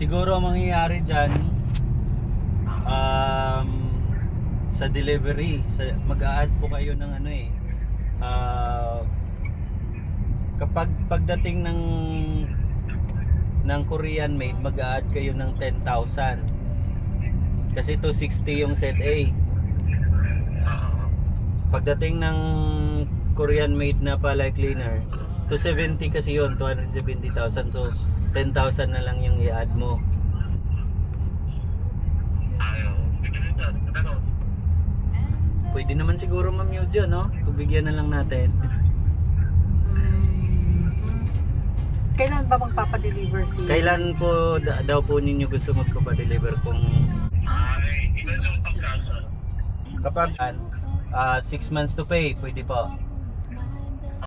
Siguro ang mangyayari dyan, sa delivery, mag-a-add po kayo ng ano eh. Kapag pagdating ng Korean made, mag-a-add kayo ng 10,000. Kasi 260 yung set A. Pagdating ng Korean made na palay cleaner, 270 kasi yun, 270,000. So 10,000 na lang yung i-add mo. Pwede naman siguro Ma'am Yujo, no? Bigyan na lang natin. Kailan ba magpapadeliver si... Kailan po daw po ninyo gusto magpa-deliver kung kapag 6 months to pay, pwede po.